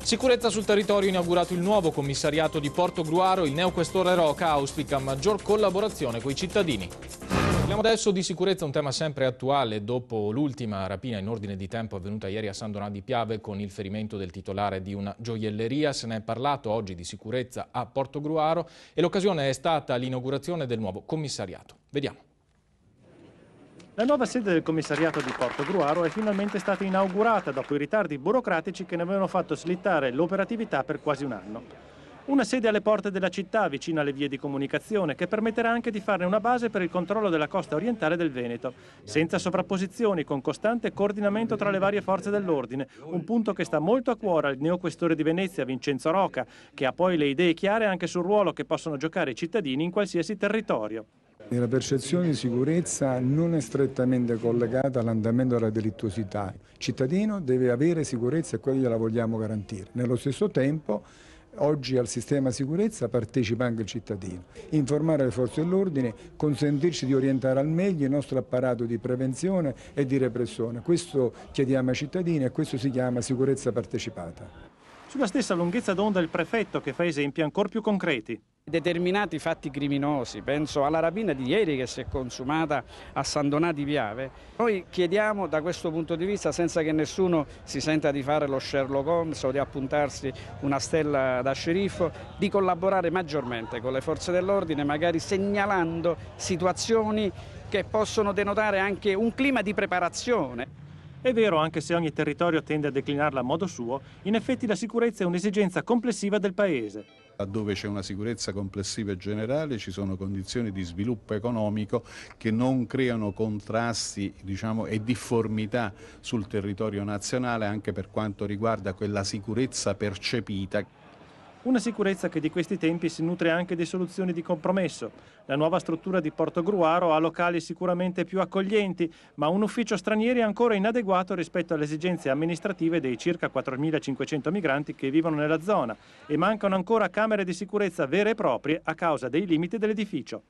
Sicurezza sul territorio, inaugurato il nuovo commissariato di Portogruaro. Il neoquestore Roca auspica maggior collaborazione coi cittadini. Parliamo adesso di sicurezza, un tema sempre attuale dopo l'ultima rapina in ordine di tempo avvenuta ieri a San Donà di Piave con il ferimento del titolare di una gioielleria. Se ne è parlato oggi di sicurezza a Portogruaro e l'occasione è stata l'inaugurazione del nuovo commissariato. Vediamo. La nuova sede del commissariato di Portogruaro è finalmente stata inaugurata dopo i ritardi burocratici che ne avevano fatto slittare l'operatività per quasi un anno. Una sede alle porte della città, vicino alle vie di comunicazione, che permetterà anche di farne una base per il controllo della costa orientale del Veneto, senza sovrapposizioni, con costante coordinamento tra le varie forze dell'ordine, un punto che sta molto a cuore al neoquestore di Venezia, Vincenzo Roca, che ha poi le idee chiare anche sul ruolo che possono giocare i cittadini in qualsiasi territorio. La percezione di sicurezza non è strettamente collegata all'andamento della delittuosità. Il cittadino deve avere sicurezza e quello gliela vogliamo garantire. Nello stesso tempo, oggi al sistema sicurezza partecipa anche il cittadino. Informare le forze dell'ordine, consentirci di orientare al meglio il nostro apparato di prevenzione e di repressione. Questo chiediamo ai cittadini e questo si chiama sicurezza partecipata. Sulla stessa lunghezza d'onda il prefetto, che fa esempi ancora più concreti. Determinati fatti criminosi, penso alla rapina di ieri che si è consumata a San Donà di Piave, noi chiediamo da questo punto di vista, senza che nessuno si senta di fare lo Sherlock Holmes o di appuntarsi una stella da sceriffo, di collaborare maggiormente con le forze dell'ordine, magari segnalando situazioni che possono denotare anche un clima di preparazione. È vero, anche se ogni territorio tende a declinarla a modo suo, in effetti la sicurezza è un'esigenza complessiva del Paese. Laddove c'è una sicurezza complessiva e generale ci sono condizioni di sviluppo economico che non creano contrasti, e difformità sul territorio nazionale anche per quanto riguarda quella sicurezza percepita. Una sicurezza che di questi tempi si nutre anche di soluzioni di compromesso. La nuova struttura di Portogruaro ha locali sicuramente più accoglienti, ma un ufficio stranieri ancora inadeguato rispetto alle esigenze amministrative dei circa 4.500 migranti che vivono nella zona, e mancano ancora camere di sicurezza vere e proprie a causa dei limiti dell'edificio.